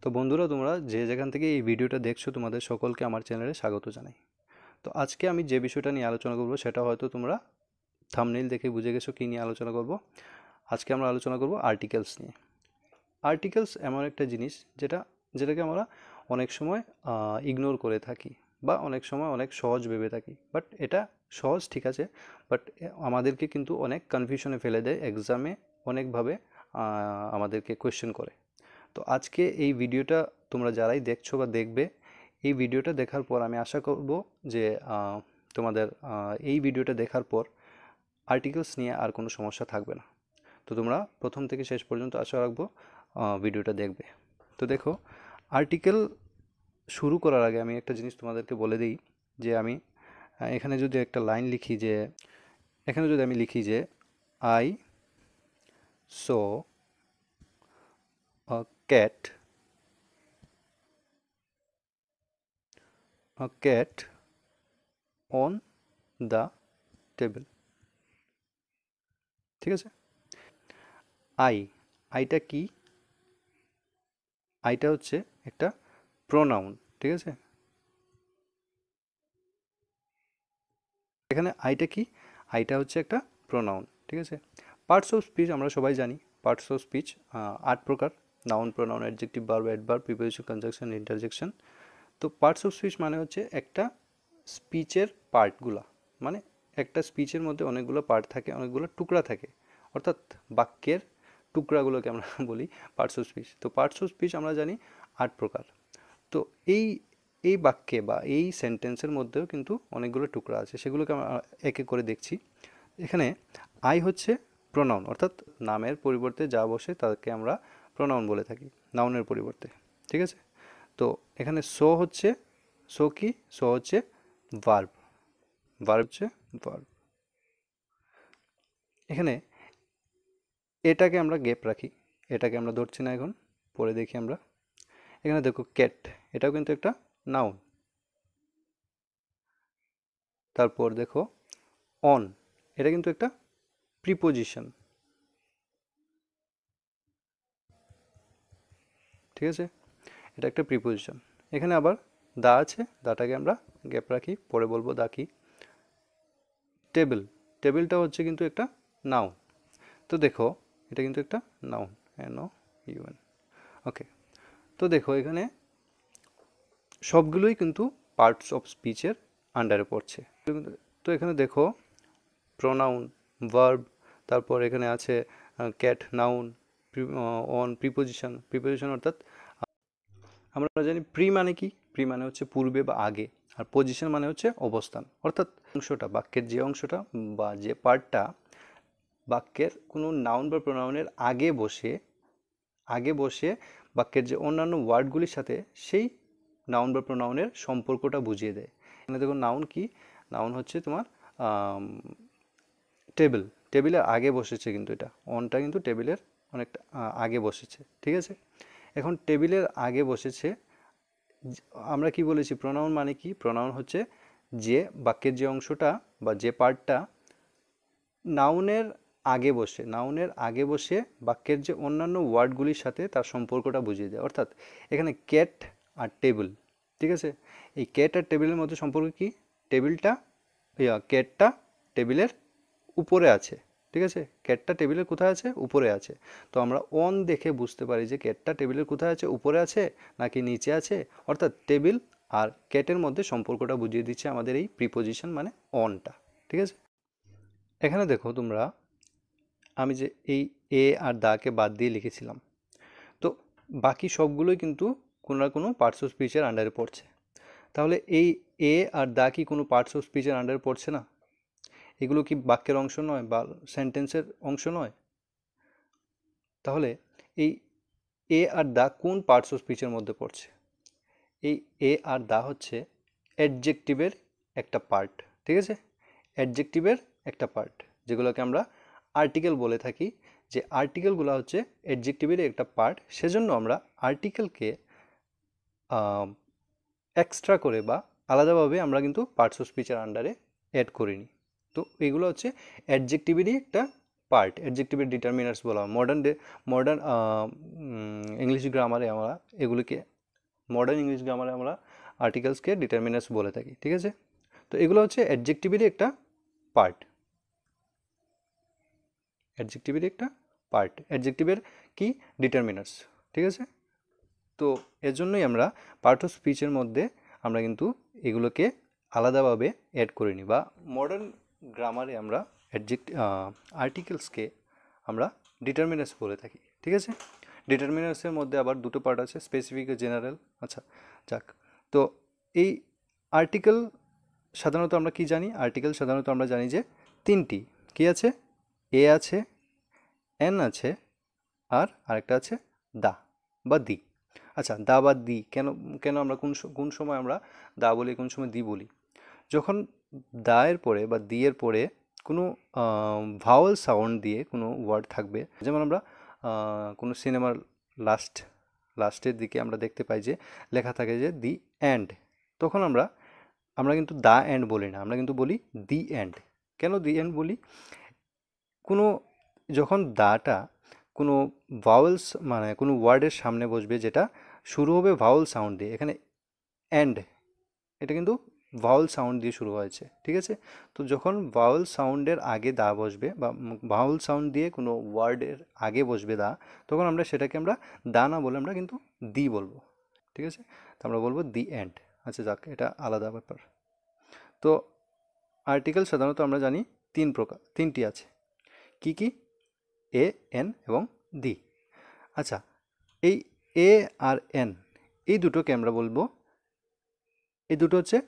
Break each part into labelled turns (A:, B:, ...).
A: তো বন্ধুরা, তোমরা যে যেখান থেকে এই ভিডিওটা দেখছো তোমাদের সকলকে আমার চ্যানেলে স্বাগত জানাই। তো আজকে আমি যে বিষয়টা নিয়ে আলোচনা করব সেটা হয়তো তোমরা থাম্বনেইল দেখে বুঝে গেছো কী নিয়ে আলোচনা করব। আজকে আমরা আলোচনা করব আর্টিকেলস নিয়ে। আর্টিকেলস এমন একটা জিনিস যেটাকে আমরা অনেক সময় ইগনোর করে থাকি বা অনেক সময় অনেক সহজ ভেবে থাকি, বাট এটা সহজ ঠিক আছে, বাট আমাদেরকে কিন্তু অনেক কনফিউশনে ফেলে দেয়, এক্সামে অনেকভাবে আমাদেরকে কোয়েশ্চেন করে। তো আজকে এই ভিডিওটা তোমরা যারাই দেখছো বা দেখবে, এই ভিডিওটা দেখার পর আমি আশা করব যে তোমাদের এই ভিডিওটা দেখার পর আর্টিকেলস নিয়ে আর কোনো সমস্যা থাকবে না। তো তোমরা প্রথম থেকে শেষ পর্যন্ত আশা রাখবো ভিডিওটা দেখবে। তো দেখো, আর্টিকেল শুরু করার আগে আমি একটা জিনিস তোমাদেরকে বলে দিই যে আমি এখানে যদি একটা লাইন লিখি যে এখানে যদি আমি লিখি যে I so cat on the table, ঠিক আছে। আইটা কি? আইটা হচ্ছে একটা প্রোনাউন, ঠিক আছে। এখানে আইটা কি? আইটা হচ্ছে একটা প্রোনাউন, ঠিক আছে। পার্টস অফ স্পিচ আমরা সবাই জানি। পার্টস অফ স্পিচ 8 প্রকার: noun, pronoun, adjective, verb, adverb, preposition, conjunction, interjection. তো পার্টস অফ স্পিচ মানে হচ্ছে একটা স্পিচের পার্টগুলা, মানে একটা স্পিচের মধ্যে অনেকগুলো পার্ট থাকে, অনেকগুলো টুকরা থাকে, অর্থাৎ বাক্যের টুকরাগুলোকে আমরা বলি পার্টস অফ স্পিচ। তো পার্টস অফ স্পিচ আমরা জানি 8 প্রকার। তো এই এই বাক্যে বা এই সেন্টেন্সের মধ্যেও কিন্তু অনেকগুলো টুকরা আছে, সেগুলোকে আমরা এক এক করে দেখছি। এখানে আই হচ্ছে প্রোনাউন, অর্থাৎ নামের পরিবর্তে যা বসে তাকে আমরা প্রোনাউন বলে থাকি, নাউনের পরিবর্তে, ঠিক আছে। তো এখানে সো কি? সো হচ্ছে ভার্ব। হচ্ছে ভার্ব। এখানে এটাকে আমরা গ্যাপ রাখি, এটাকে আমরা ধরছি না এখন, পরে দেখি আমরা। এখানে দেখো ক্যাট, এটাও কিন্তু একটা নাউন। তারপর দেখো অন, এটা কিন্তু একটা প্রিপোজিশন, ঠিক আছে, এটা একটা প্রিপোজিশন। এখানে আবার দা আছে, দাটাকে আমরা গ্যাপ রাখি, পরে বলবো দা কি। টেবিল, টেবিলটা হচ্ছে কিন্তু একটা নাউন। তো দেখো এটা কিন্তু একটা নাউন, NOUN, ওকে। তো দেখো এখানে সবগুলোই কিন্তু পার্টস অফ স্পিচের আন্ডারে পড়ছে। তো এখানে দেখো প্রোনাউন, ভার্ব, তারপর এখানে আছে ক্যাট নাউন, অন প্রিপোজিশন অর্থাৎ আমরা জানি প্রি মানে কি? প্রি মানে হচ্ছে পূর্বে বা আগে, আর পজিশন মানে হচ্ছে অবস্থান, অর্থাৎ অংশটা, বাক্যের যে অংশটা বা যে পার্টটা বাক্যের কোনো নাউন বা প্রোনাউনের আগে বসে বাক্যের যে অন্যান্য ওয়ার্ডগুলির সাথে সেই নাউন বা প্রোনাউনের সম্পর্কটা বুঝিয়ে দেয়। এখানে দেখো নাউন কি? নাউন হচ্ছে তোমার টেবিল, টেবিলের আগে বসেছে, কিন্তু এটা অনটা কিন্তু টেবিলের অনেকটা আগে বসেছে, ঠিক আছে। এখন টেবিলের আগে বসেছে, আমরা কি বলেছি প্রোনাউন মানে কি? প্রোনাউন হচ্ছে যে বাক্যের যে অংশটা বা যে পার্টটা নাউনের আগে বসে বাক্যের যে অন্যান্য ওয়ার্ডগুলির সাথে তার সম্পর্কটা বুঝিয়ে দেয়। অর্থাৎ এখানে ক্যাট আর টেবিল, ঠিক আছে। এই ক্যাট আর টেবিলের মধ্যে সম্পর্ক কি? ক্যাটটা টেবিলের উপরে আছে, ঠিক আছে। ক্যাটটা টেবিলের কোথায় আছে? উপরে আছে। তো আমরা অন দেখে বুঝতে পারি যে ক্যাটটা টেবিলের কোথায় আছে? উপরে আছে নাকি নিচে আছে। অর্থাৎ টেবিল আর ক্যাটের মধ্যে সম্পর্কটা বুঝিয়ে দিচ্ছে আমাদের এই প্রিপোজিশন মানে অনটা, ঠিক আছে। এখানে দেখো তোমরা, আমি যে এই এ আর দাকে বাদ দিয়ে লিখেছিলাম, তো বাকি সবগুলোই কিন্তু কোনো না কোনো পার্টস অফ স্পিচের আন্ডারে পড়ছে। তাহলে এই এ আর দা কি কোনো পার্টস অফ স্পিচের আন্ডারে পড়ছে না? এগুলো কি বাক্যের অংশ নয় বা সেন্টেন্সের অংশ নয়? তাহলে এই এ আর দা কোন পার্টস অফ স্পিচের মধ্যে পড়ছে? এই এ আর দা হচ্ছে অ্যাডজেক্টিভের একটা পার্ট, ঠিক আছে। অ্যাডজেক্টিভের একটা পার্ট, যেগুলোকে আমরা আর্টিকেল বলে থাকি। যে আর্টিকেলগুলো হচ্ছে অ্যাডজেক্টিভেরই একটা পার্ট, সেজন্য আমরা আর্টিকেলকে এক্সট্রা করে বা আলাদাভাবে আমরা কিন্তু পার্টস অফ স্পিচের আন্ডারে অ্যাড করিনি। তো এগুলো হচ্ছে অ্যাডজেক্টিভেরই একটা পার্ট, অ্যাডজেক্টিভের ডিটারমিনার্স বলা হয়। মডার্ন ইংলিশ গ্রামারে আমরা এগুলিকে, মডার্ন ইংলিশ গ্রামারে আমরা আর্টিকেলসকে ডিটারমিনার্স বলে থাকি, ঠিক আছে। তো এগুলো হচ্ছে অ্যাডজেক্টিভেরই একটা পার্ট, অ্যাডজেক্টিভেরই একটা পার্ট, অ্যাডজেক্টিভের কি ডিটারমিনার্স, ঠিক আছে। তো এর জন্যই আমরা পার্ট অফ স্পিচের মধ্যে আমরা কিন্তু এগুলোকে আলাদাভাবে অ্যাড করিনি, বা মডার্ন গ্রামারে আমরা আর্টিকেলসকে আমরা ডিটারমিনার্স বলে থাকি, ঠিক আছে। ডিটারমিনার্সের মধ্যে আবার দুটো পার্ট আছে, স্পেসিফিক ও জেনারেল। আচ্ছা, যাক। তো এই আর্টিকেল সাধারণত আমরা কি জানি, আর্টিকেল সাধারণত আমরা জানি যে তিনটি, কি আছে, এ আছে, এন আছে, আর আরেকটা আছে দা বা দি। আচ্ছা, দা বা দি কেন, কেন আমরা কোন সময় আমরা দা বলি, কোন সময় দি বলি? যখন দা এর পরে বা দি এর পরে কোনো ভাওয়েল সাউন্ড দিয়ে কোনো ওয়ার্ড থাকবে, যেমন আমরা কোনো সিনেমার লাস্টের দিকে আমরা দেখতে পাই যে লেখা থাকে যে দি এন্ড, তখন আমরা কিন্তু দা এন্ড বলি না, আমরা কিন্তু বলি দি এন্ড। কেন দি এন্ড বলি? কোনো, যখন দাটা কোনো ভাওয়েলস মানে কোনো ওয়ার্ডের সামনে বসবে যেটা শুরু হবে ভাওয়েল সাউন্ড দিয়ে, এখানে এন্ড, এটা কিন্তু ভাওয়েল সাউন্ড দিয়ে শুরু হয়েছে, ঠিক আছে। তো যখন ভাওয়েল সাউন্ডের আগে দা বসবে, বা ভাওয়েল সাউন্ড দিয়ে কোনো ওয়ার্ডের আগে বসবে দা, তখন আমরা সেটাকে আমরা দা না বলে আমরা কিন্তু দি বলবো, ঠিক আছে। তো আমরা বলবো দি এন্ড। আচ্ছা, যাক, এটা আলাদা ব্যাপার। তো আর্টিকেল সাধারণত আমরা জানি তিনটি আছে, কি কি? এ, এন এবং দি। আচ্ছা, এই এ আর এন, এই দুটোকে আমরা বলবো, এই দুটো হচ্ছে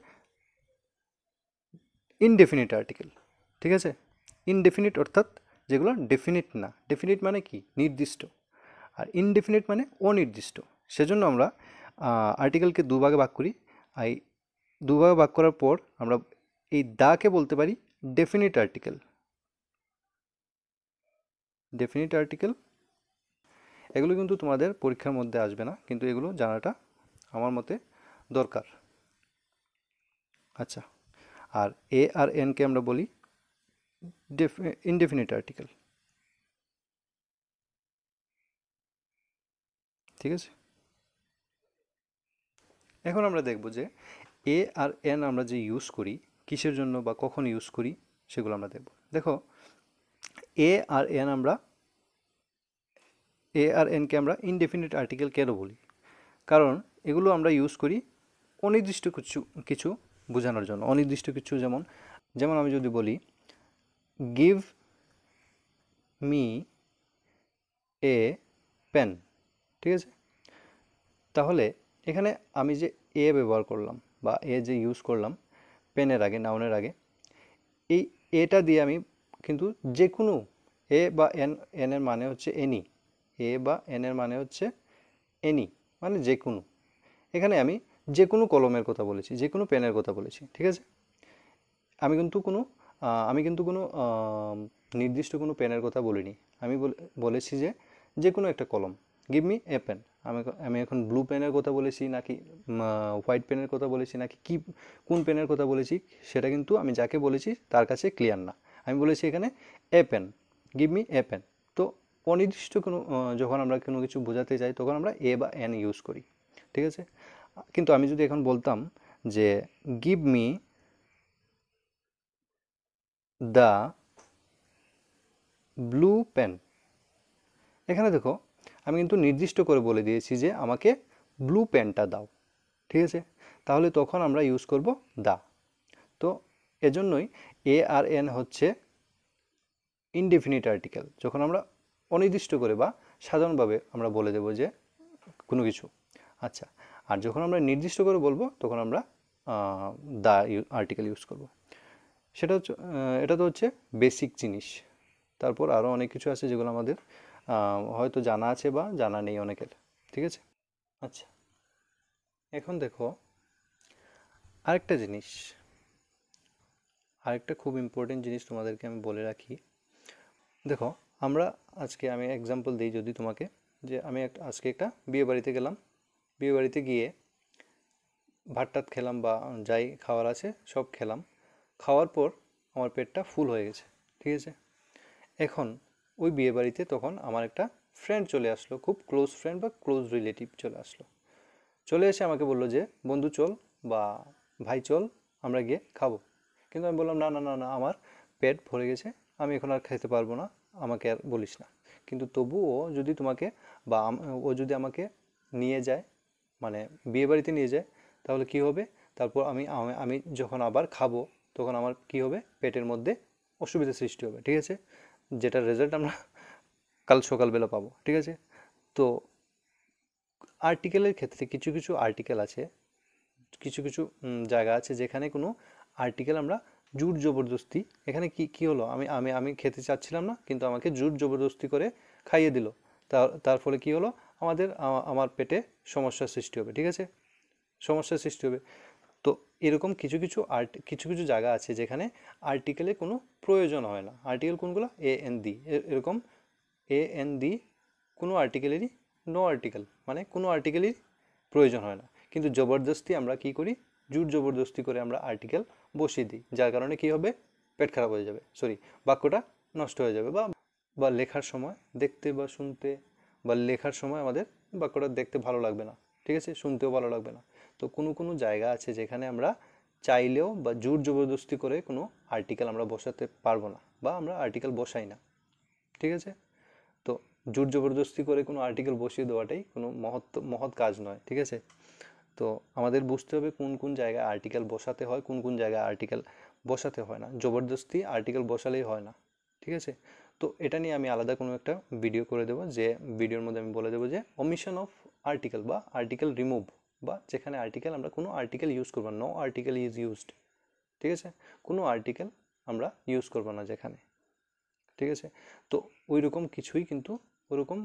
A: ইনডেফিনিট আর্টিকেল, ঠিক আছে। ইনডেফিনিট অর্থাৎ যেগুলো ডেফিনিট না। ডেফিনিট মানে কি? নির্দিষ্ট। আর ইনডেফিনিট মানে অনির্দিষ্ট। সেজন্য আমরা আর্টিকেলকে দুভাগে ভাগ করি। এই দুভাগে ভাগ করার পর আমরা এই দাকে বলতে পারি ডেফিনিট আর্টিকেল। ডেফিনিট আর্টিকেল, এগুলো কিন্তু তোমাদের পরীক্ষার মধ্যে আসবে না, কিন্তু এগুলো জানাটা আমার মতে দরকার। আচ্ছা, আর এ আর এনকে আমরা বলি ইনডেফিনিট আর্টিকেল, ঠিক আছে। এখন আমরা দেখব যে এ আর এন আমরা যে ইউজ করি কিসের জন্য বা কখন ইউজ করি, সেগুলো আমরা দেখব। দেখো, এ আর এন আমরা, এ আর এনকে আমরা ইনডেফিনিট আর্টিকেল কেন বলি? কারণ এগুলো আমরা ইউজ করি অনির্দিষ্ট কিছু কিছু বোঝানোর জন্য। অনির্দিষ্ট কিছু, যেমন যেমন আমি যদি বলি গিভ মি এ পেন, ঠিক আছে। তাহলে এখানে আমি যে এ ব্যবহার করলাম বা এ যে ইউজ করলাম পেনের আগে, নাউনের আগে, এই এটা দিয়ে আমি কিন্তু যে কোনো, এ বা এন, এনের মানে হচ্ছে এনি, এ বা এনের মানে হচ্ছে এনি, মানে যে কোনো। এখানে আমি যে কোনো কলমের কথা বলেছি, যে কোনো পেনের কথা বলেছি, ঠিক আছে। আমি কিন্তু কোনো নির্দিষ্ট কোনো পেনের কথা বলিনি। আমি বলেছি যে যে কোনো একটা কলম, গিভ মি এ পেন। আমি এখন ব্লু পেনের কথা বলেছি নাকি হোয়াইট পেনের কথা বলেছি নাকি কি, কোন পেনের কথা বলেছি সেটা কিন্তু আমি যাকে বলেছি তার কাছে ক্লিয়ার না। আমি বলেছি এখানে a pen, give me a pen. তো অনির্দিষ্ট কোনো যখন আমরা কোনো কিছু বোঝাতে যাই তখন আমরা এ বা এন ইউজ করি, ঠিক আছে। কিন্তু আমি যদি এখন বলতাম যে give me the blue pen, এখানে দেখো আমি কিন্তু নির্দিষ্ট করে বলে দিয়েছি যে আমাকে ব্লু পেনটা দাও, ঠিক আছে। তাহলে তখন আমরা ইউজ করব দা। তো এজন্যই এ আর এন হচ্ছে ইনডেফিনিট আর্টিকেল, যখন আমরা অনির্দিষ্ট করে বা সাধারণভাবে আমরা বলে দেব যে কোনো কিছু। আচ্ছা, আর যখন আমরা নির্দিষ্ট করে বলবো তখন আমরা দা আর্টিকেল ইউজ করব। সেটা হচ্ছে এটা তো হচ্ছে বেসিক জিনিস। তারপর আরও অনেক কিছু আছে যেগুলো আমাদের হয়তো জানা আছে বা জানা নেই অনেকের, ঠিক আছে। আচ্ছা, এখন দেখো আরেকটা জিনিস, আরেকটা খুব ইম্পর্টেন্ট জিনিস তোমাদেরকে আমি বলে রাখি। দেখো, আমি এক্সাম্পল দিই যদি তোমাকে, যে আমি আজকে একটা বিয়ে বাড়িতে গেলাম, বিয়ে বাড়িতে গিয়ে ভাত টাত খেলাম বা যাই খাওয়ার আছে সব খেলাম, খাওয়ার পর আমার পেটটা ফুল হয়ে গেছে, ঠিক আছে। এখন ওই বিয়ে বাড়িতে তখন আমার একটা ফ্রেন্ড চলে আসলো, খুব ক্লোজ ফ্রেন্ড বা ক্লোজ রিলেটিভ চলে আসলো। চলে এসে আমাকে বললো যে বন্ধু চল বা ভাই চল আমরা গিয়ে খাবো। কিন্তু আমি বললাম না না না না, আমার পেট ভরে গেছে, আমি এখন আর খেতে পারবো না, আমাকে আর বলিস না। কিন্তু তবুও যদি তোমাকে বা ও যদি আমাকে নিয়ে যায়, মানে বিয়ে বাড়িতে নিয়ে যায়, তাহলে কি হবে? তারপর আমি আমি আমি যখন আবার খাবো তখন আমার কি হবে? পেটের মধ্যে অসুবিধার সৃষ্টি হবে, ঠিক আছে? যেটার রেজাল্ট আমরা কাল সকালবেলা পাবো, ঠিক আছে? তো আর্টিকেলের ক্ষেত্রে কিছু কিছু আর্টিকেল আছে, কিছু কিছু জায়গা আছে যেখানে কোনো আর্টিকেল আমরা জোর জবরদস্তি, এখানে কি কি হলো, আমি আমি আমি খেতে চাচ্ছিলাম না কিন্তু আমাকে জোর জবরদস্তি করে খাইয়ে দিল। তার ফলে কি হলো? আমার পেটে সমস্যার সৃষ্টি হবে, ঠিক আছে? সমস্যার সৃষ্টি হবে। তো এরকম কিছু কিছু কিছু কিছু জায়গা আছে যেখানে আর্টিকেলে কোনো প্রয়োজন হয় না। আর্টিকেল কোনগুলো? এ এন দি, এরকম এ এন দি কোনো আর্টিকেলেরই, নো আর্টিকেল মানে কোনো আর্টিকেলই প্রয়োজন হয় না। কিন্তু জবরদস্তি আমরা কি করি? জোর জবরদস্তি করে আমরা আর্টিকেল বসিয়ে দিই, যার কারণে কি হবে? পেট খারাপ হয়ে যাবে, সরি, বাক্যটা নষ্ট হয়ে যাবে, বা বা লেখার সময় দেখতে বা শুনতে, বা লেখার সময় আমাদের বাক্যটা দেখতে ভালো লাগবে না, ঠিক আছে? শুনতেও ভালো লাগবে না। তো কোনো কোনো জায়গা আছে যেখানে আমরা চাইলেও বা জোর জবরদস্তি করে কোনো আর্টিকেল আমরা বসাতে পারবো না, বা আমরা আর্টিকেল বসাই না, ঠিক আছে? তো জোর জবরদস্তি করে কোনো আর্টিকেল বসিয়ে দেওয়াটাই কোনো মহৎ কাজ নয়, ঠিক আছে? তো আমাদের বুঝতে হবে কোন কোন জায়গায় আর্টিকেল বসাতে হয়, কোন কোন জায়গায় আর্টিকেল বসাতে হয় না। জবরদস্তি আর্টিকেল বসালেই হয় না, ঠিক আছে? তো এটা নিয়ে আমি আলাদা কোনো একটা ভিডিও করে দেবো, যে ভিডিওর মধ্যে আমি বলে দেবো যে ওমিশন অফ আর্টিকেল বা আর্টিকেল রিমুভ, বা যেখানে আর্টিকেল আমরা কোনো আর্টিকেল ইউজ করবো না, নো আর্টিকেল ইজ ইউজড, ঠিক আছে? কোনো আর্টিকেল আমরা ইউজ করবো না যেখানে, ঠিক আছে? তো ওই রকম কিছুই কিন্তু, ওরকম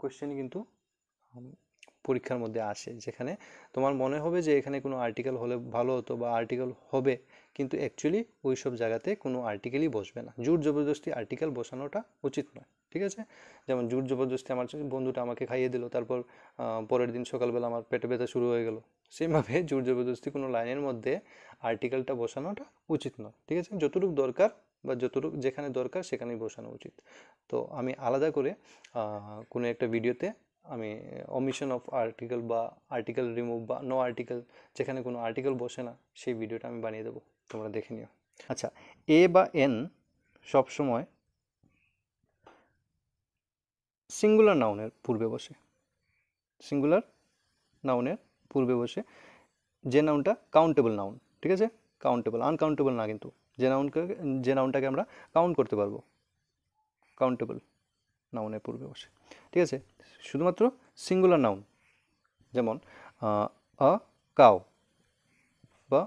A: কোয়েশ্চেনই কিন্তু পরীক্ষার মধ্যে আসে, যেখানে তোমার মনে হবে যে এখানে কোনো আর্টিকেল হলে ভালো হতো বা আর্টিকেল হবে, কিন্তু অ্যাকচুয়ালি ওই সব জায়গাতে কোনো আর্টিকেলই বসবে না। জোর জবরদস্তি আর্টিকেল বসানোটা উচিত নয়, ঠিক আছে? যেমন জোর জবরদস্তি আমার বন্ধুটা আমাকে খাইয়ে দিল, তারপর পরের দিন সকালবেলা আমার পেটে ব্যথা শুরু হয়ে গেল, সেমভাবে জোর জবরদস্তি কোনো লাইনের মধ্যে আর্টিকেলটা বসানোটা উচিত নয়, ঠিক আছে? যতটুকু দরকার বা যতটুকু যেখানে দরকার সেখানেই বসানো উচিত। তো আমি আলাদা করে কোনো একটা ভিডিওতে আমি অমিশন অফ আর্টিকেল বা আর্টিকেল রিমুভ বা নো আর্টিকেল, যেখানে কোনো আর্টিকেল বসে না, সেই ভিডিওটা আমি বানিয়ে দেবো, তোমরা দেখে নিও। আচ্ছা, এ বা এন সবসময় সিঙ্গুলার নাউনের পূর্বে বসে, সিঙ্গুলার নাউনের পূর্বে বসে, যে নাউনটা কাউন্টেবল নাউন, ঠিক আছে? কাউন্টেবল, আনকাউন্টেবল না কিন্তু, যে নাউনটাকে আমরা কাউন্ট করতে পারবো, কাউন্টেবল নাউনের পূর্বে বসে, ঠিক আছে? শুধুমাত্র সিঙ্গুলার নাউন, যেমন আ কাউ বা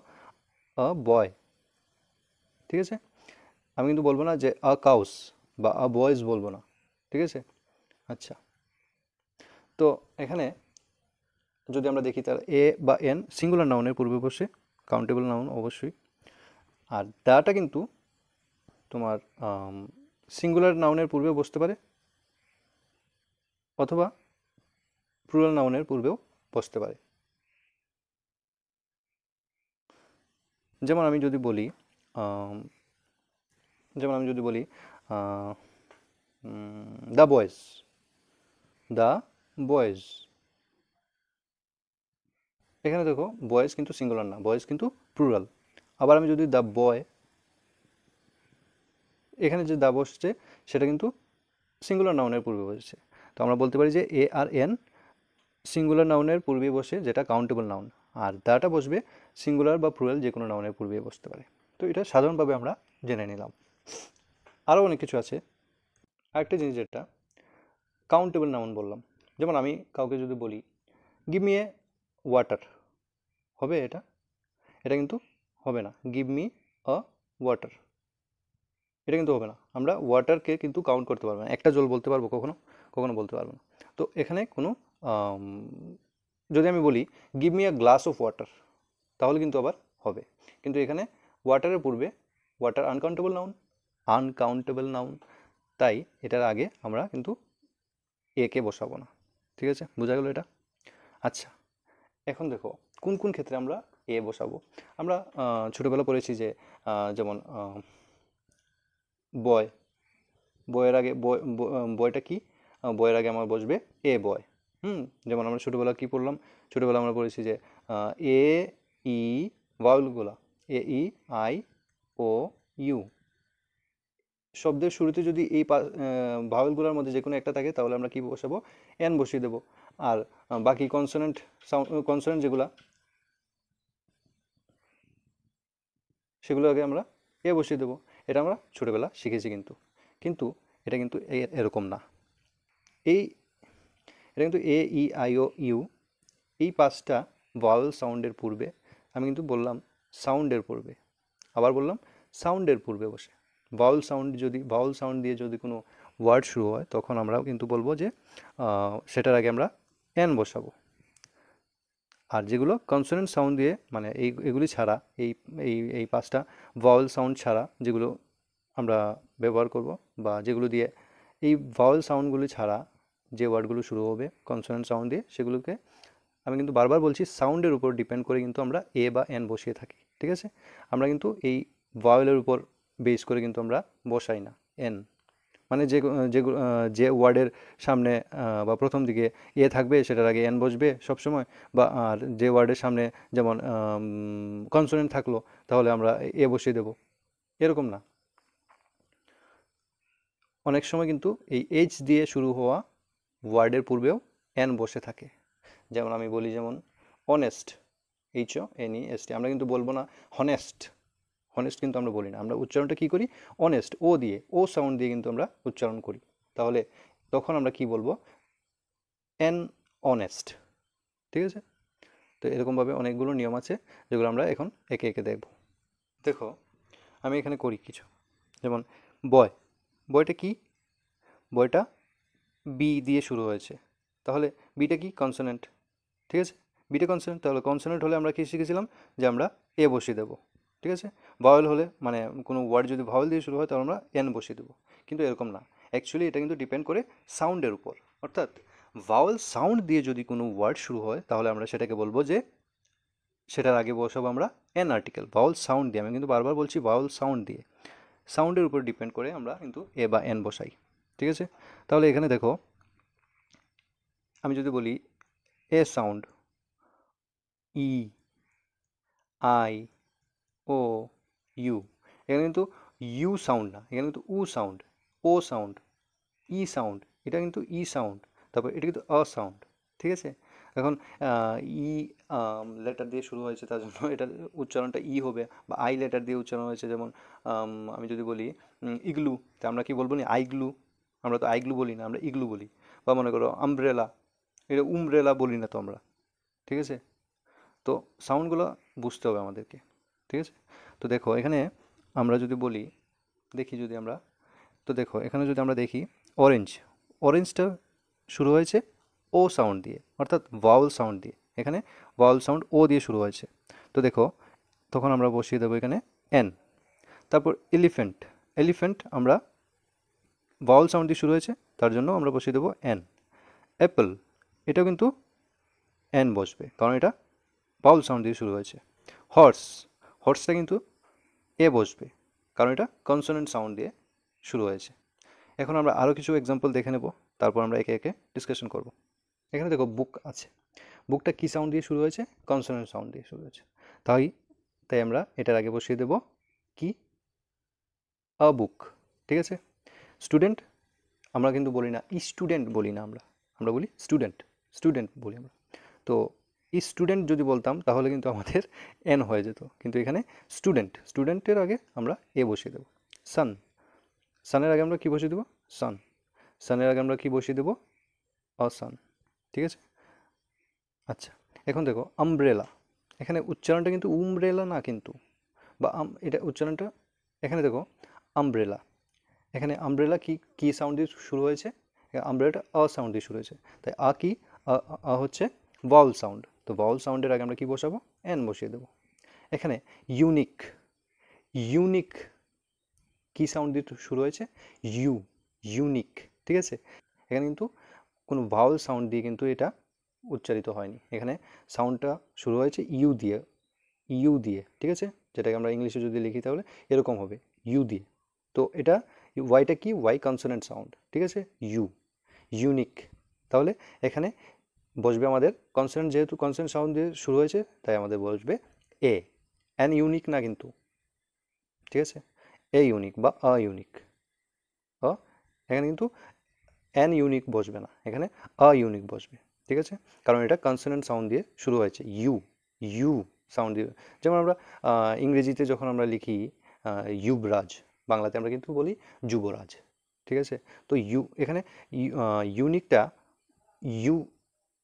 A: আ বয়, ঠিক আছে? আমি কিন্তু বলবো না যে আ কাউস বা আ বয়েজ, বলবো না, ঠিক আছে? আচ্ছা, তো এখানে যদি আমরা দেখি তাহলে এ বা এন সিঙ্গুলার নাউনের পূর্বে বসে, কাউন্টেবল নাউন অবশ্যই। আর দাটা কিন্তু তোমার সিঙ্গুলার নাউনের পূর্বে বসতে পারে, অথবা প্লুরাল নাউনের পূর্বেও বসতে পারে। যেমন আমি যদি বলি আম, যেমন আমি যদি বলি দ্য বয়েজ, দ্য বয়েজ, এখানে দেখো বয়েজ কিন্তু সিঙ্গুলার না, বয়েজ কিন্তু প্লুরাল। আবার আমি যদি দ্য বয়, এখানে যে দা বসছে সেটা কিন্তু সিঙ্গুলার নাউনের পূর্বে বসেছে। তো আমরা বলতে পারি যে এ আর এন সিঙ্গুলার নাউনের পূর্বে বসে, যেটা কাউন্টেবল নাউন, আর দাটা বসবে সিঙ্গুলার বা প্লুরাল যে কোনো নাউনের পূর্বে বসতে পারে। তো এটা সাধারণভাবে আমরা জেনে নিলাম। আরও অনেক কিছু আছে। আরেকটা জিনিস যেটা কাউন্টেবল নাউন বললাম, যেমন আমি কাউকে যদি বলি গিভ মি এ ওয়াটার, হবে এটা? এটা কিন্তু হবে না। গিভ মি আ ওয়াটার, এটা কিন্তু হবে না। আমরা ওয়াটারকে কিন্তু কাউন্ট করতে পারবো না, একটা জল বলতে পারবো কখনো? কখনো বলতে পারবো না। তো এখানে কোনো আম, যদি আমি বলি give me a glass of water, তাহলে কিন্তু আবার হবে। কিন্তু এখানে ওয়াটারের পূর্বে, water uncountable noun, uncountable noun, তাই এটার আগে আমরা কিন্তু একে বসাবো না, ঠিক আছে? বোঝা গেল এটা? আচ্ছা, এখন দেখো কোন কোন ক্ষেত্রে আমরা এ বসাবো। আমরা ছোটোবেলা পড়েছি যে যেমন বয়, বয়ের আগে বয়টা কি, বয়ের আগে আমার বসবে এ বয়। যেমন আমরা ছোটোবেলা কি পড়লাম, ছোটোবেলা আমরা পড়েছি যে এ ই ভাওয়েলগুলা এ ই আই ও ইউ, শব্দের শুরুতে যদি এই ভাওয়েলগুলোর মধ্যে যে কোনো একটা থাকে তাহলে আমরা কি বসাবো, এন বসিয়ে দেবো। আর বাকি কনসোনেন্ট কনসোনেন্ট যেগুলা সেগুলো আগে আমরা এ বসিয়ে দেবো। এটা আমরা ছোটোবেলা শিখেছি, কিন্তু কিন্তু এটা কিন্তু এরকম না। এই এটা কিন্তু এ ই আই ও ইউ এই পাঁচটা ভাওয়েল সাউন্ডের পূর্বে, আমি কিন্তু বললাম সাউন্ডের পূর্বে, আবার বললাম সাউন্ডের পূর্বে বসে। ভাওয়েল সাউন্ড দিয়ে যদি কোনো ওয়ার্ড শুরু হয় তখন আমরাও কিন্তু বলবো যে সেটার আগে আমরা এন বসাবো। আর যেগুলো কনসোনেন্ট সাউন্ড দিয়ে, মানে এগুলি ছাড়া, এই এই এই পাঁচটা ভাওয়েল সাউন্ড ছাড়া যেগুলো আমরা ব্যবহার করব, বা যেগুলো দিয়ে এই ভাওয়েল সাউন্ডগুলি ছাড়া যে ওয়ার্ডগুলো শুরু হবে কনসোনেন্ট সাউন্ড দিয়ে, সেগুলোকে আমি কিন্তু বারবার বলছি সাউন্ডের উপর ডিপেন্ড করে কিন্তু আমরা এ বা এন বসিয়ে থাকি। ঠিক আছে, আমরা কিন্তু এই ভাওয়েলের উপর বেস করে কিন্তু আমরা বসাই না এন। মানে যে ওয়ার্ডের সামনে বা প্রথম দিকে এ থাকবে সেটার আগে এন বসবে সবসময়, বা আর যে ওয়ার্ডের সামনে যেমন কনসোনেন্ট থাকলো তাহলে আমরা এ বসিয়ে দেব, এরকম না। অনেক সময় কিন্তু এই এইচ দিয়ে শুরু হওয়া ওয়ার্ডের পূর্বেও এন বসে থাকে। যেমন আমি বলি, যেমন অনেস্ট, HONEST, আমরা কিন্তু বলবো না হনেস্ট। হনেস্ট কিন্তু আমরা বলি না, আমরা উচ্চারণটা কি করি, অনেস্ট ও দিয়ে, ও সাউন্ড দিয়ে কিন্তু আমরা উচ্চারণ করি। তাহলে তখন আমরা কি বলবো, অ্যান অনেস্ট। ঠিক আছে, তো এরকমভাবে অনেকগুলো নিয়ম আছে যেগুলো আমরা এখন একে একে দেখব। দেখো আমি এখানে করি কিছু, যেমন বয়টা কি, বয়টা বি দিয়ে শুরু হয়েছে, তাহলে বিটা কি, কনসোনেন্ট। ঠিক আছে, বিটা কনসোনেন্ট, তাহলে কনসোনেন্ট হলে আমরা কি শিখেছিলাম যে আমরা এ বসিয়ে দেবো। ঠিক আছে, ভাওয়েল হলে, মানে কোনো ওয়ার্ড যদি ভাওয়েল দিয়ে শুরু হয় তাহলে আমরা এন বসিয়ে দেবো, কিন্তু এরকম না। অ্যাকচুয়ালি এটা কিন্তু ডিপেন্ড করে সাউন্ডের উপর, অর্থাৎ ভাওয়েল সাউন্ড দিয়ে যদি কোনো ওয়ার্ড শুরু হয় তাহলে আমরা সেটাকে বলবো যে সেটার আগে বসাবো আমরা এন আর্টিকেল, ভাওয়েল সাউন্ড দিয়ে। আমি কিন্তু বারবার বলছি ভাওয়েল সাউন্ড দিয়ে, সাউন্ডের উপর ডিপেন্ড করে আমরা কিন্তু এ বা এন বসাই। ঠিক আছে, তাহলে এখানে দেখো আমি যদি বলি A sound, E I O U, এখানে কিন্তু ইউ সাউন্ড না, এখানে কিন্তু উ সাউন্ড, ও সাউন্ড, ই সাউন্ড, এটা কিন্তু ই সাউন্ড, তারপর এটা কিন্তু অ সাউন্ড। ঠিক আছে, এখন ই লেটার দিয়ে শুরু হয়েছে তার জন্য এটার উচ্চারণটা ই হবে, বা আই লেটার দিয়ে উচ্চারণ হয়েছে, যেমন আমি যদি বলি ইগলু, তা আমরা কি বলবো না আইগ্লু, আমরা তো আইগ্লু বলি না, আমরা ইগলু বলি। বা মনে করো আমব্রেলা, এটা উমব্রেলা বলি না তো আমরা। ঠিক আছে, তো সাউন্ডগুলো বুঝতে হবে আমাদেরকে। ঠিক আছে, তো দেখো এখানে আমরা যদি বলি, দেখি যদি আমরা, তো দেখো এখানে যদি আমরা দেখি অরেঞ্জ, অরেঞ্জটা শুরু হয়েছে ও সাউন্ড দিয়ে, অর্থাৎ ভাওয়েল সাউন্ড দিয়ে, এখানে ভাওয়েল সাউন্ড ও দিয়ে শুরু হয়েছে। তো দেখো তখন আমরা বসিয়ে দেবো এখানে এন। তারপর এলিফ্যান্ট, এলিফ্যান্ট আমরা ভাওয়েল সাউন্ড দিয়ে শুরু হয়েছে তার জন্য আমরা বসিয়ে দেবো এন। অ্যাপল, এটাও কিন্তু এন বসবে কারণ এটা ভাওয়েল সাউন্ড দিয়ে শুরু হয়েছে। হর্স, হর্সটা কিন্তু এ বসবে কারণ এটা কনসোনেন্ট সাউন্ড দিয়ে শুরু হয়েছে। এখন আমরা আরও কিছু এক্সাম্পল দেখে নেব, তারপর আমরা একে একে ডিসকাশন করব। এখানে দেখো বুক আছে, বুকটা কী সাউন্ড দিয়ে শুরু হয়েছে, কনসোনেন্ট সাউন্ড দিয়ে শুরু হয়েছে, তাই তাই আমরা এটার আগে বসিয়ে দেব কি, আ বুক। ঠিক আছে, স্টুডেন্ট আমরা কিন্তু বলি না স্টুডেন্ট বলি না, আমরা আমরা বলি স্টুডেন্ট, স্টুডেন্ট বলি আমরা। তো স্টুডেন্ট যদি বলতাম তাহলে কিন্তু আমাদের এন হয়ে যেত, কিন্তু এখানে স্টুডেন্ট, স্টুডেন্টের আগে আমরা এ বসিয়ে দেবো। সান, সানের আগে আমরা কি বসিয়ে দেবো, সান, সানের আগে আমরা কি বসিয়ে দেবো, অসান। ঠিক আছে, আচ্ছা এখন দেখো আমব্রেলা, এখানে উচ্চারণটা কিন্তু উমব্রেলা না কিন্তু, বা এটা উচ্চারণটা, এখানে দেখো আমব্রেলা, এখানে আমব্রেলা কি কি সাউন্ড দিয়ে শুরু হয়েছে, আমব্রেলাটা অ সাউন্ড দিয়ে শুরু হয়েছে, তাই আ কি, হচ্ছে ভাওয়েল সাউন্ড, তো ভাওয়েল সাউন্ডের আগে আমরা কি বসাবো, এন বসিয়ে দেবো। এখানে ইউনিক, ইউনিক কি সাউন্ড দিয়ে শুরু হয়েছে, ইউ, ইউনিক। ঠিক আছে, এখানে কিন্তু কোনো ভাওয়েল সাউন্ড দিয়ে কিন্তু এটা উচ্চারিত হয়নি, এখানে সাউন্ডটা শুরু হয়েছে ইউ দিয়ে, ইউ দিয়ে। ঠিক আছে, যেটাকে আমরা ইংলিশে যদি লিখি তাহলে এরকম হবে ইউ দিয়ে। তো এটা ওয়াইটা কি, ওয়াই কনসোনেন্ট সাউন্ড, ঠিক আছে, ইউ, ইউনিক। তাহলে এখানে বসবে আমাদের কনসোনেন্ট, যেহেতু কনসোনেন্ট সাউন্ড দিয়ে শুরু হয়েছে তাই আমাদের বসবে এ। অ্যান ইউনিক না কিন্তু, ঠিক আছে, এ ইউনিক বা আ ইউনিক। এখানে কিন্তু অ্যান ইউনিক বসবে না, এখানে আ ইউনিক বসবে, ঠিক আছে, কারণ এটা কনসোনেন্ট সাউন্ড দিয়ে শুরু হয়েছে, ইউ, ইউ সাউন্ড দিয়ে। যেমন আমরা ইংরেজিতে যখন আমরা লিখি যুবরাজ, বাংলাতে আমরা কিন্তু বলি যুবরাজ, ঠিক আছে। তো ইউ এখানে ইউনিকটা ইউ,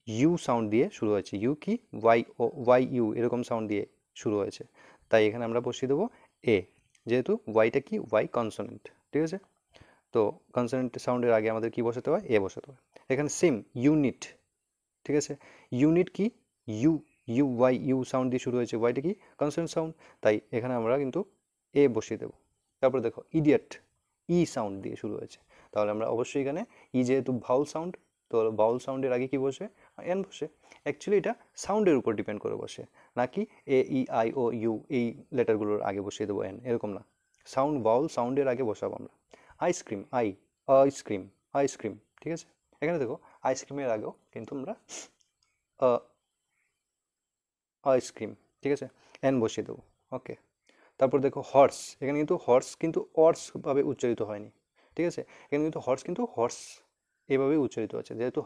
A: ইউ সাউন্ড দিয়ে শুরু হয়েছে, ইউ কি, ওয়াই ও ওয়াই ইউ এরকম সাউন্ড দিয়ে শুরু হয়েছে, তাই এখানে আমরা বসিয়ে দেবো এ, যেহেতু ওয়াইটা কি, ওয়াই কনসোনেন্ট, ঠিক আছে। তো কনসোনেন্ট সাউন্ডের আগে আমাদের কি বসাতে হয়, এ বসাতে হয়। এখানে সেম ইউনিট, ঠিক আছে, ইউনিট কি, U, U Y U sound দিয়ে শুরু হয়েছে, ওয়াইটা কি কনসোনেন্ট সাউন্ড, তাই এখানে আমরা কিন্তু এ বসিয়ে দেবো। তারপর দেখো ইডিয়েট, ই সাউন্ড দিয়ে শুরু হয়েছে, তাহলে আমরা অবশ্যই এখানে ই, যেহেতু ভাউল সাউন্ড, তো ভাউল সাউন্ডের আগে কি বসে, এন বসে। অ্যাকচুয়ালি এটা সাউন্ডের উপর ডিপেন্ড করে বসে, নাকি এ ই আই ও ইউ এই লেটারগুলোর আগে বসিয়ে দেবো এন, এরকম না, সাউন্ড ভাউল সাউন্ডের আগে বসাবো আমরা। আইসক্রিম, আইসক্রিম, আইসক্রিম, ঠিক আছে। এখানে দেখো আইসক্রিমের আগেও কিন্তু আমরা আইসক্রিম, ঠিক আছে, এন বসিয়ে দেবো, ওকে। তারপর দেখো হর্স, এখানে কিন্তু হর্স কিন্তু অর্স ভাবে উচ্চারিত হয়নি, ঠিক আছে, এখানে কিন্তু হর্স কিন্তু হর্স এভাবে উচ্চারিত হচ্ছে, যেহেতু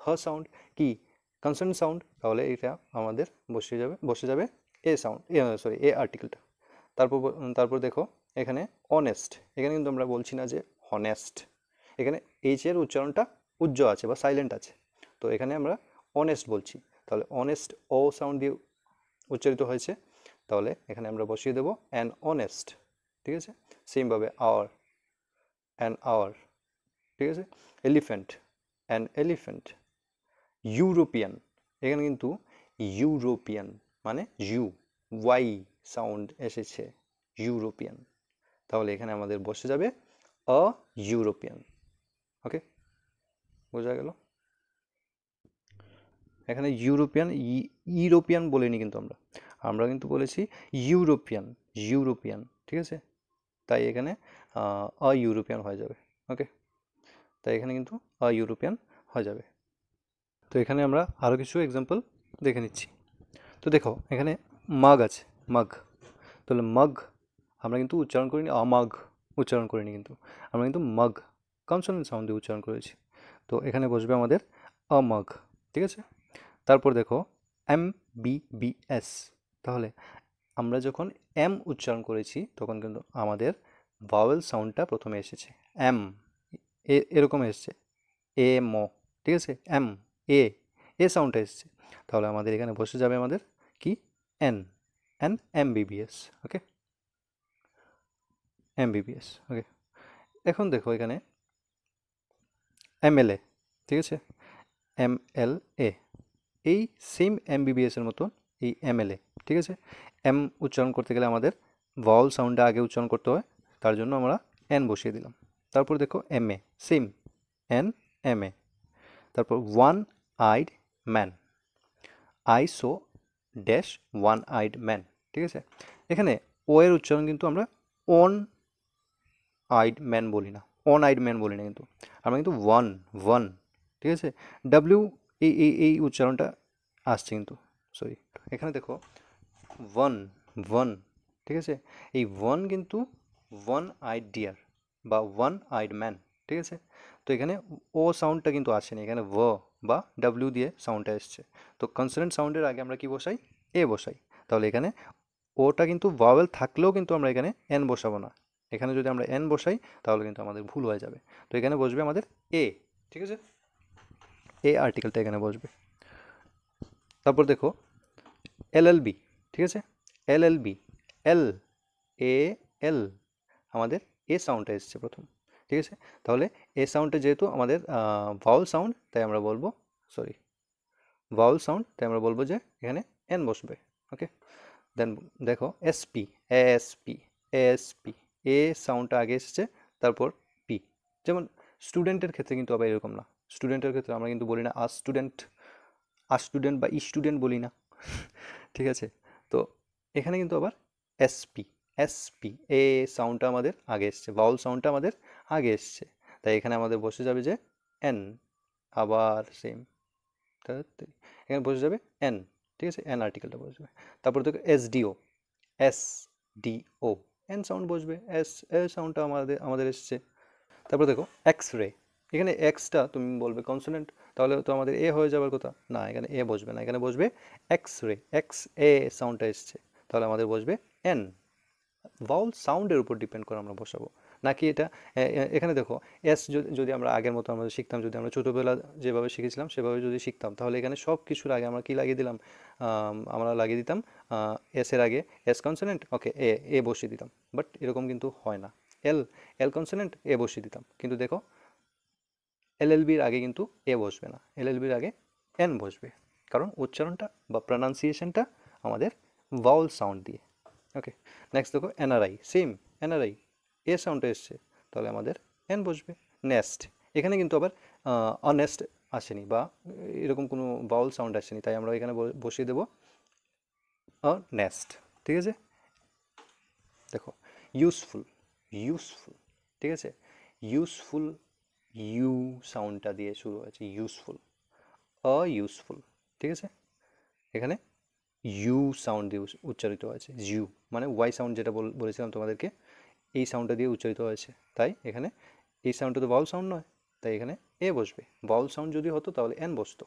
A: হ সাউন্ড কি কনসোনেন্ট সাউন্ড, তাহলে এটা আমাদের বসে যাবে এ সাউন্ড, সরি এ আর্টিকেলটা। তারপর তারপর দেখো এখানে অনেস্ট, এখানে কিন্তু আমরা বলছি না যে হনেস্ট, এখানে এইচ এর উচ্চারণটা উজ্জ্ব আছে বা সাইলেন্ট আছে, তো এখানে আমরা অনেস্ট বলছি, তাহলে অনেস্ট ও সাউন্ড দিয়ে উচ্চারিত হয়েছে, তাহলে এখানে আমরা বসিয়ে দেবো অ্যান অনেস্ট, ঠিক আছে। সেমভাবে আওয়ার, অ্যান আওয়ার, ঠিক আছে। Elephant, an elephant. ইউরোপিয়ান, এখানে কিন্তু ইউরোপিয়ান মানে ইউ, ওয়াই সাউন্ড এসেছে, ইউরোপিয়ান, তাহলে এখানে আমাদের বসে যাবে আ ইউরোপিয়ান, ওকে, বোঝা গেল। এখানে ইউরোপিয়ান, ইউরোপিয়ান বলিনি কিন্তু আমরা, আমরা কিন্তু বলেছি ইউরোপিয়ান, ইউরোপিয়ান, ঠিক আছে, তাই এখানে ইউরোপিয়ান হয়ে যাবে, ওকে, তাই এখানে কিন্তু ইউরোপিয়ান হয়ে যাবে। তো এখানে আমরা আরও কিছু এক্সাম্পল দেখে নিচ্ছি। তো দেখো এখানে মাগ আছে, মাগ, তাহলে মাগ আমরা কিন্তু উচ্চারণ করিনি আমাগ, উচ্চারণ করিনি কিন্তু, আমরা কিন্তু মাগ কনসোনেন্ট সাউন্ড দিয়ে উচ্চারণ করেছি, তো এখানে বসবে আমাদের আমাগ, ঠিক আছে। তারপর দেখো এম বি বি এস, তাহলে আমরা যখন এম উচ্চারণ করেছি তখন কিন্তু আমাদের ভাওয়েল সাউন্ডটা প্রথমে এসেছে, এম এরকম এসছে, এ ম, ঠিক আছে, এম এ, এ সাউন্ডটা এসছে, তাহলে আমাদের এখানে বসে যাবে আমাদের কি, এন, এন এমবিবিএস, ওকে, এমবিবিএস, ওকে। এখন দেখো এখানে এমএলএ, ঠিক আছে, এমএলএ, এই সেম এমবিবিএস এর মতো এই এমএলএ, ঠিক আছে। এম উচ্চারণ করতে গেলে আমাদের ভাওয়াল সাউন্ডটা আগে উচ্চারণ করতে হয়, তার জন্য আমরা এন বসিয়ে দিলাম। তারপর দেখো এমএ, সেম এন এমএ। তারপর one eyed man, I so dash one eyed man, ঠিক আছে। এখানে ও এর উচ্চারণ কিন্তু আমরা অন আইড ম্যান বলি না, অন আইড ম্যান বলি না কিন্তু, আমরা কিন্তু ওয়ান, ওয়ান, ঠিক আছে। ডাব্লিউ এই উচ্চারণটা আসছে কিন্তু, সরি, এখানে দেখো ওয়ান, ওয়ান, ঠিক আছে, এই ওয়ান কিন্তু ওয়ান আইড ডিয়ার বা ওয়ান আইড ম্যান, ঠিক আছে। তো এখানে ও সাউন্ডটা কিন্তু আসেনি, এখানে ভ বা ডাব্লিউ দিয়ে সাউন্ডটা এসছে, তো কনসোনেন্ট সাউন্ডের আগে আমরা কি বসাই, এ বসাই, তাহলে এখানে ওটা কিন্তু ভাওয়েল থাকলেও কিন্তু আমরা এখানে এন বসাবো না, এখানে যদি আমরা এন বসাই তাহলে কিন্তু আমাদের ভুল হয়ে যাবে, তো এখানে বসবে আমাদের এ, ঠিক আছে, এ আর্টিকেলটা এখানে বসবে। তারপর দেখো এলএলবি, ঠিক আছে, এলএলবি, এল, এ এল, আমাদের এ সাউন্ডটা এসছে প্রথম, ঠিক আছে, তাহলে এ সাউন্ডটা যেহেতু আমাদের ভাওয়েল সাউন্ড তাই আমরা বলবো, সরি, ভাওয়েল সাউন্ড তাই আমরা বলবো যে এখানে এন বসবে, ওকে। দেন দেখো এসপি, এসপি, এসপি, এ সাউন্ডটা আগে এসেছে, তারপর পি, যেমন স্টুডেন্টের ক্ষেত্রে কিন্তু আবার এরকম না, স্টুডেন্টের ক্ষেত্রে আমরা কিন্তু বলি না আ স্টুডেন্ট বা ই স্টুডেন্ট বলি না, ঠিক আছে। তো এখানে কিন্তু আবার এসপি, এস পি, এ সাউন্ডটা আমাদের আগে এসছে, ভাওয়াল সাউন্ডটা আমাদের আগে এসছে, তাই এখানে আমাদের বসে যাবে যে এন, আবার সেম, এখানে বসে যাবে এন, ঠিক আছে, এন আর্টিকেলটা বসবে। তারপর দেখো এস ডিও, এস ডিও, এন সাউন্ড বসবে, এস এ সাউন্ডটা আমাদের আমাদের এসছে। তারপর দেখো এক্স রে, এখানে এক্সটা তুমি বলবে কনসোনেন্ট, তাহলে তো আমাদের এ হয়ে যাবার কথা, না এখানে এ বসবে না, এখানে বসবে এক্স রে, এক্স এ সাউন্ডটা এসছে, তাহলে আমাদের বসবে এন। ভাউল সাউন্ডের উপর ডিপেন্ড করে আমরা বসাবো, নাকি এটা এখানে দেখো এস যদি আমরা আগের মতো আমরা শিখতাম, যদি আমরা ছোটোবেলা যেভাবে শিখেছিলাম সেভাবে যদি শিখতাম, তাহলে এখানে সব কিছুর আগে আমরা কি লাগিয়ে দিলাম, আমরা লাগিয়ে দিতাম এস এর আগে এস কনসোনেন্ট, ওকে এ, এ বসিয়ে দিতাম, বাট এরকম কিন্তু হয় না। এল, এল কনসোনেন্ট, এ বসিয়ে দিতাম, কিন্তু দেখো এলএলবির আগে কিন্তু এ বসবে না, এলএলবির আগে এন বসবে, কারণ উচ্চারণটা বা প্রনাউন্সিয়েশনটা আমাদের ভাওয়াল সাউন্ড দিয়ে। ওকে, নেক্সট দেখো এনআরআই, সেম এনআরআই, এ সাউন্ডটা এসছে, তাহলে আমাদের এন বসবে। নেস্ট, এখানে কিন্তু আবার অনেস্ট আসেনি বা এরকম কোনো ভাওয়াল সাউন্ড আসেনি, তাই আমরা এখানে বসিয়ে দেবো নেস্ট, ঠিক আছে। দেখো ইউজফুল, ইউজফুল, ঠিক আছে, ইউজফুল, ইউ সাউন্ডটা দিয়ে শুরু হয়েছে, ইউজফুল, ইউজফুল, ঠিক আছে, এখানে ইউ সাউন্ড দিয়ে উচ্চারিত হয়েছে, ইউ মানে ওয়াই সাউন্ড যেটা বলেছিলাম তোমাদেরকে, এই সাউন্ডটা দিয়ে উচ্চারিত হয়েছে, তাই এখানে এই সাউন্ডটা তো ভাওয়াল সাউন্ড নয়, তাই এখানে এ বসবে। ভাওয়াল সাউন্ড যদি হতো তাহলে এন বসতো,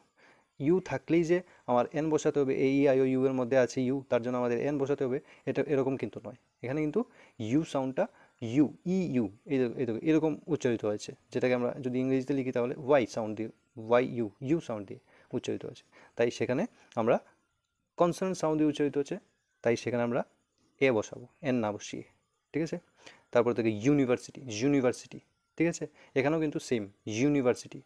A: ইউ থাকলেই যে আমার এন বসাতে হবে, এই আই ও ইউ এর মধ্যে আছে ইউ, তার জন্য আমাদের এন বসাতে হবে, এটা এরকম কিন্তু নয়, এখানে কিন্তু ইউ সাউন্ডটা ইউ, ই ইউ, এরকম উচ্চারিত হয়েছে, যেটাকে আমরা যদি ইংরেজিতে লিখি তাহলে ওয়াই সাউন্ড দিয়ে, ওয়াই ইউ, ইউ সাউন্ড দিয়ে উচ্চারিত হয়েছে, তাই সেখানে আমরা কনসোনেন্ট সাউন্ড দিয়ে উচ্চারিত হচ্ছে, তাই সেখানে আমরা এ বসাবো, এন না বসিয়ে, ঠিক আছে। তারপর থেকে ইউনিভার্সিটি, ইউনিভার্সিটি, ঠিক আছে, এখানেও কিন্তু সেম ইউনিভার্সিটি,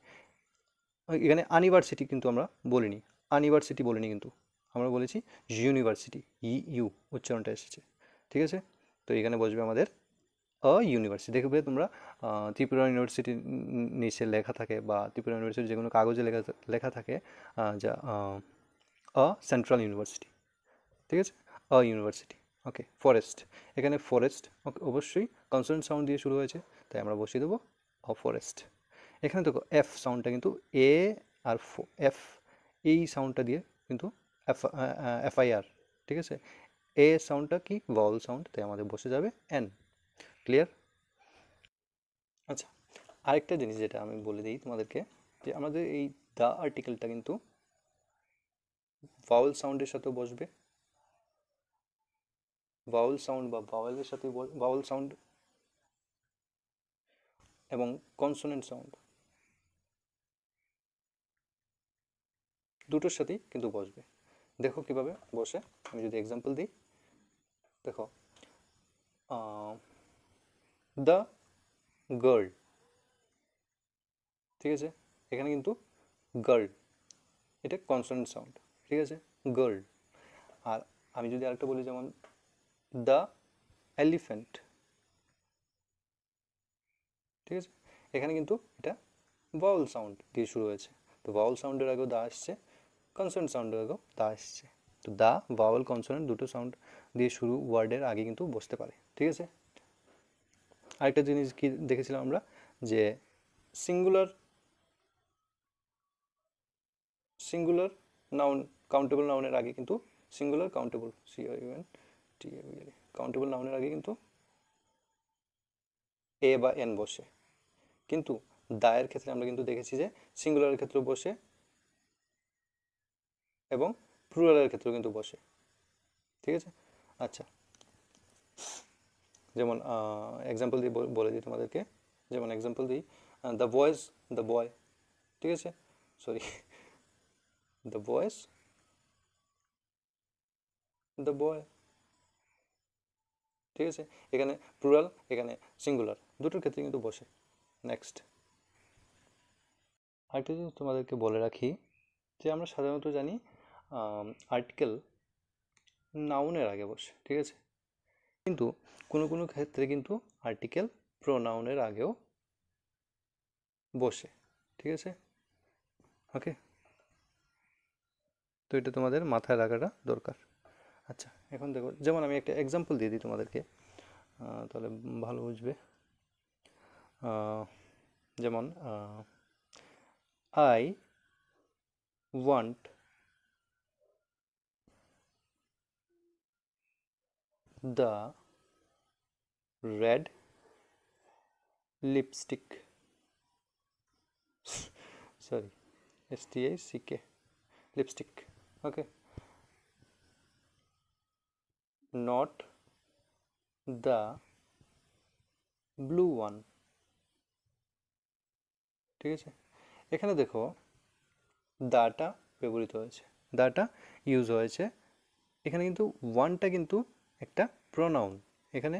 A: এখানে আনিভার্সিটি কিন্তু আমরা বলিনি, আনিভার্সিটি বলিনি, কিন্তু আমরা বলেছি ইউনিভার্সিটি, ই ইউ উচ্চারণটা এসেছে, ঠিক আছে। তো এখানে বসবে আমাদের ইউনিভার্সিটি। দেখবে তোমরা ত্রিপুরা ইউনিভার্সিটির নিচে লেখা থাকে, বা ত্রিপুরা ইউনিভার্সিটির যে কোনো কাগজে লেখা লেখা থাকে যা সেন্ট্রাল ইউনিভার্সিটি, ঠিক আছে, ইউনিভার্সিটি। ওকে, ফরেস্ট, এখানে ফরেস্ট ওকে অবশ্যই কনসোনেন্ট সাউন্ড দিয়ে শুরু হয়েছে, তাই আমরা বসিয়ে দেবো ফরেস্ট। এখানে দেখো এফ সাউন্ডটা কিন্তু এ আর এফ, এই সাউন্ডটা দিয়ে কিন্তু এফআইআর, ঠিক আছে, এ সাউন্ডটা কি ভাওয়াল সাউন্ড, তাই আমাদের বসে যাবে এন। ক্লিয়ার? আচ্ছা, আরেকটা জিনিস যেটা আমি বলে দিই তোমাদেরকে, যে আমাদের এই দ্য আর্টিকেলটা কিন্তু ভাওয়াল সাউন্ডের সাথে বসবে, ভাওয়াল সাউন্ড বা ভাওয়ালের সাথে ভাওয়াল সাউন্ড এবং কনসোনেন্ট সাউন্ড দুটোর সাথেই কিন্তু বসবে। দেখো কিভাবে বসে, আমি যদি এক্সাম্পল দিই, দেখো দ্য গার্ল, ঠিক আছে, এখানে কিন্তু গার্ল, এটা কনসোনেন্ট সাউন্ড, ঠিক আছে, গার্ল। আর আমি যদি আরেকটা বলি, যেমন দ্য এলিফ্যান্ট, ঠিক আছে, এখানে কিন্তু এটা ভাওয়াল সাউন্ড দিয়ে শুরু হয়েছে, তো ভাওয়াল সাউন্ডের আগেও দা আসছে, কনসোনেন্ট সাউন্ডের আগেও দা আসছে, তো দা, ভাওয়াল, কনসোনেন্ট দুটো সাউন্ড দিয়ে শুরু ওয়ার্ডের আগে কিন্তু বসতে পারে, ঠিক আছে। আরেকটা জিনিস কি দেখেছিলাম আমরা, যে সিঙ্গুলার, সিঙ্গুলার নাউন, কাউন্টেবল নাউনের আগে কিন্তু সিঙ্গুলার কাউন্টেবল, সিইউএন টিএবিএল, কাউন্টেবল নাউনের আগে কিন্তু এ বা এন বসে, কিন্তু দায়ের ক্ষেত্রে আমরা কিন্তু দেখেছি যে সিঙ্গুলারের ক্ষেত্রেও বসে এবং প্লুরালের ক্ষেত্রেও কিন্তু বসে, ঠিক আছে। আচ্ছা, যেমন এক্সাম্পল দিয়ে বলে দিই তোমাদেরকে, যেমন এক্সাম্পল দিই, দ্য বয়েজ, দ্য বয়, ঠিক আছে, sorry, the boys, the boy, ঠিক আছে, এখানে প্লুরাল, এখানে সিঙ্গুলার, দুটোর ক্ষেত্রে কিন্তু বসে। নেক্সট, আরেকটা জিনিস তোমাদেরকে বলে রাখি, যে আমরা সাধারণত জানি আর্টিকেল নাউনের আগে বসে, ঠিক আছে, কিন্তু কোনো কোনো ক্ষেত্রে কিন্তু আর্টিকেল প্রোনাউনের আগেও বসে, ঠিক আছে, ওকে, তো এটা তোমাদের মাথায় রাখাটা দরকার। আচ্ছা, এখন দেখো, যেমন আমি একটা এক্সাম্পল দিয়ে দিই তোমাদেরকে, তাহলে ভালো বুঝবে। যেমন I want the red lipstick, sorry, stick, lipstick, okay, not the blue one, ঠিক আছে। এখানে দেখো দাটা ব্যবহৃত হয়েছে, দাটা ইউজ হয়েছে। এখানে কিন্তু ওয়ানটা কিন্তু একটা প্রোনাউন, এখানে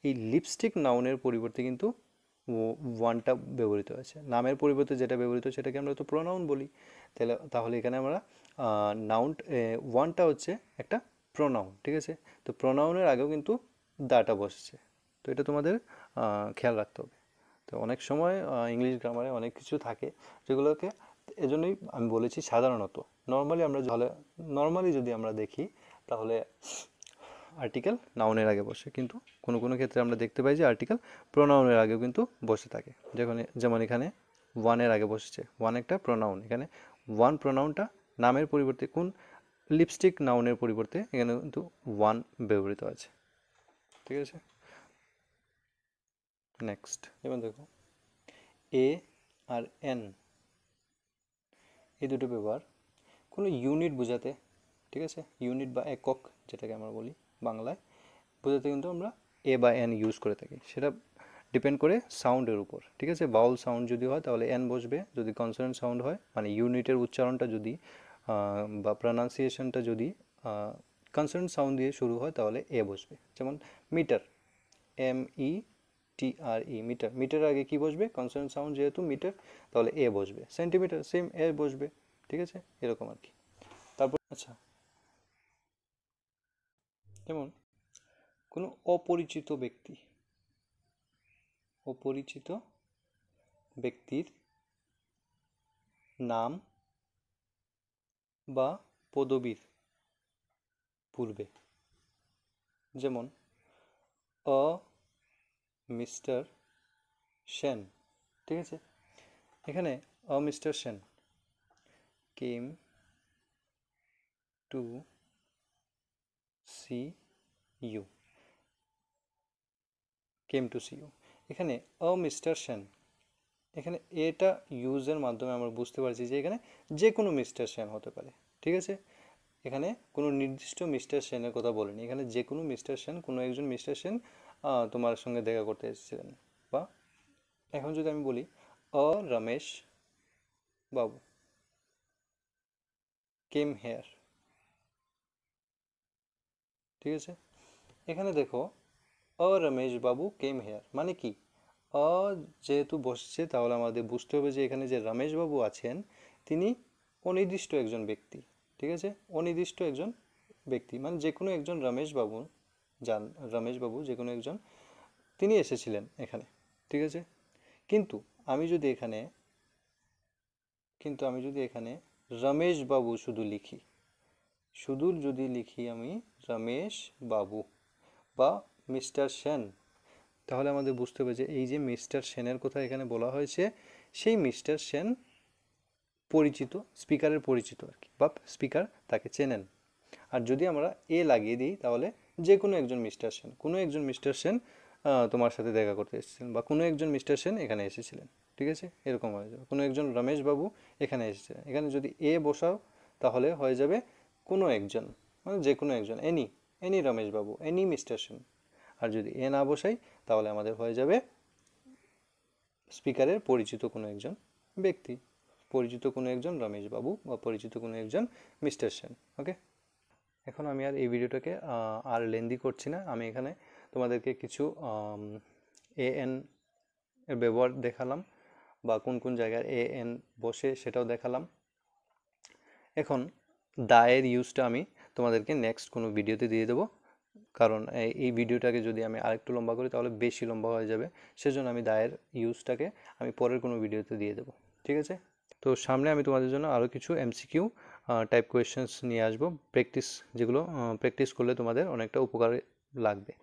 A: এই লিপস্টিক নাউনের পরিবর্তে কিন্তু ওয়ানটা ব্যবহৃত হয়েছে। নামের পরিবর্তে যেটা ব্যবহৃত সেটাকে আমরা তো প্রোনাউন বলি। তাহলে এখানে আমরা নাউন ওয়ানটা হচ্ছে একটা প্রোনাউন, ঠিক আছে। তো প্রোনাউনের আগেও কিন্তু দাটা বসেছে, তো এটা তোমাদের খেয়াল রাখতে হবে। তো অনেক সময় ইংলিশ গ্রামারে অনেক কিছু থাকে যেগুলোকে, এজন্যই আমি বলেছি সাধারণত। নর্মালি যদি আমরা দেখি তাহলে আর্টিকেল নাউনের আগে বসে, কিন্তু কোনো কোনো ক্ষেত্রে আমরা দেখতে পাই যে আর্টিকেল প্রোনাউনের আগেও কিন্তু বসে থাকে। যেমন এখানে ওয়ানের আগে বসেছে, ওয়ান একটা প্রোনাউন, এখানে ওয়ান প্রোনাউনটা নামের পরিবর্তে কোন লিপস্টিক নাউনের পরিবর্তে এখানে কিন্তু ওয়ান ব্যবহৃত আছে, ঠিক আছে। নেক্সট এবার দেখো এ আর এন এই দুটো ব্যবহার কোনো ইউনিট বোঝাতে, ঠিক আছে, ইউনিট বা একক যেটাকে আমরা বলি বাংলায় বোঝাতে কিন্তু আমরা এ বা এন ইউজ করে থাকি। সেটা ডিপেন্ড করে সাউন্ডের উপর, ঠিক আছে। বাউল সাউন্ড যদি হয় তাহলে এন বসবে, যদি কনসোনেন্ট সাউন্ড হয় মানে ইউনিটের উচ্চারণটা যদি বা প্রনাউন্সিয়েশনটা যদি কনসোনেন্ট সাউন্ড দিয়ে শুরু হয় তাহলে এ বসবে। যেমন মিটার, METRE, মিটার, মিটারের আগে কি বসবে? কনসোনেন্ট সাউন্ড যেহেতু মিটার, তাহলে এ বসবে। সেন্টিমিটার সেম এ বসবে, ঠিক আছে, এরকম আর কি। তারপর আচ্ছা, যেমন কোনো অপরিচিত ব্যক্তির নাম বা পদবীর পূর্বে, যেমন মিস্টার সেন, ঠিক আছে। এখানে mister Sen came to see you, এখানে মিস্টার সেন, এখানে এটা ইউজের মাধ্যমে আমরা বুঝতে পারছি যে এখানে যে কোনো মিস্টার সেন হতে পারে, ঠিক আছে। এখানে কোনো নির্দিষ্ট মিস্টার সেনের কথা বলেনি, এখানে যে কোনো মিস্টার সেন, কোনো একজন মিস্টার সেন তোমার সঙ্গে দেখা করতে এসেছিলেন। বা এখন যদি আমি বলি রমেশ বাবু কেম হেয়ার, ঠিক আছে। এখানে দেখো রমেশ বাবু কেম হেয়ার মানে কি, যেহেতু বসছে তাহলে আমাদের বুঝতে হবে যে এখানে যে রমেশ বাবু আছেন তিনি অনির্দিষ্ট একজন ব্যক্তি, ঠিক আছে। অনির্দিষ্ট একজন ব্যক্তি মানে যে কোনো একজন রমেশ বাবু যে কোনো একজন তিনি এসেছিলেন এখানে, ঠিক আছে। কিন্তু আমি যদি এখানে রমেশ বাবু যদি লিখি আমি রমেশ বাবু বা মিস্টার সেন, তাহলে আমাদের বুঝতে হবে যে এই যে মিস্টার সেনের কথা এখানে বলা হয়েছে সেই মিস্টার সেন পরিচিত, স্পিকারের পরিচিত আর কি, বা স্পিকার তাকে চেনেন। আর যদি আমরা এ লাগিয়ে দিই তাহলে যে কোনো একজন মিস্টার সেন তোমার সাথে দেখা করতে এসেছিলেন, বা কোনো একজন মিস্টার সেন এখানে এসেছিলেন, ঠিক আছে, এরকম হয়ে যাবে। কোনো একজন রমেশ বাবু এখানে এসেছিলেন, এখানে যদি এ বসাও তাহলে হয়ে যাবে কোনো একজন, মানে যে কোনো একজন, এনি রমেশ বাবু, এনি মিস্টার সেন। আর যদি এ না বসাই তাহলে আমাদের হয়ে যাবে স্পিকারের পরিচিত কোনো একজন ব্যক্তি, পরিচিত কোনো একজন রমেশ বাবু বা পরিচিত কোনো একজন মিস্টার সেন, ওকে। এখন আমি আর এই ভিডিওটাকে আর লেন্দি করছি না, আমি এখানে তোমাদেরকে কিছু এএন এর ব্যবহার দেখালাম বা কোন কোন জায়গায় এএন বসে সেটাও দেখালাম। এখন দায়ের ইউজটা আমি তোমাদেরকে নেক্সট কোনো ভিডিওতে দিয়ে দেবো, কারণ এই ভিডিওটাকে যদি আমি আরেকটু লম্বা করি তাহলে বেশি লম্বা হয়ে যাবে, সেজন্য আমি দায়ের ইউজটাকে আমি পরের কোনো ভিডিওতে দিয়ে দেবো, ঠিক আছে। তো সামনে আমি তোমাদের জন্য আরও কিছু এমসিকিউ টাইপ কোয়েশ্চেন্স নিয়ে আসবো, যেগুলো প্র্যাকটিস করলে তোমাদের অনেকটা উপকারে লাগবে।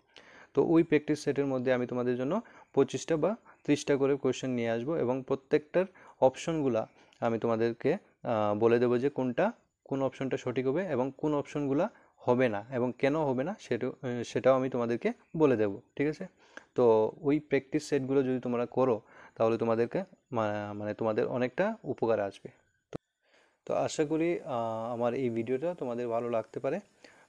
A: তো ওই প্র্যাকটিস সেটের মধ্যে আমি তোমাদের জন্য 25টা বা 30টা করে কোয়েশ্চেন নিয়ে আসবো এবং প্রত্যেকটার অপশনগুলা আমি তোমাদেরকে বলে দেবো যে কোন অপশনটা সঠিক হবে এবং কোন অপশনগুলা হবে না এবং কেন হবে না সেটাও আমি তোমাদেরকে বলে দেব, ঠিক আছে? তো ওই প্র্যাকটিস সেটগুলো যদি তোমরা করো তাহলে তোমাদেরকে মানে তোমাদের অনেকটা উপকার আসবে। তো আশা করি আমার এই ভিডিওটা তোমাদের ভালো লাগতে পারে।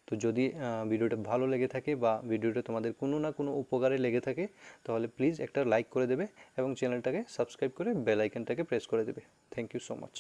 A: তো যদি ভিডিওটা ভালো লেগে থাকে বা ভিডিওটা তোমাদের কোনো না কোনো উপকারে লেগে থাকে তাহলে প্লিজ একটা লাইক করে দেবে এবং চ্যানেলটাকে সাবস্ক্রাইব করে বেল আইকনটাকে প্রেস করে দেবে। Thank you so much.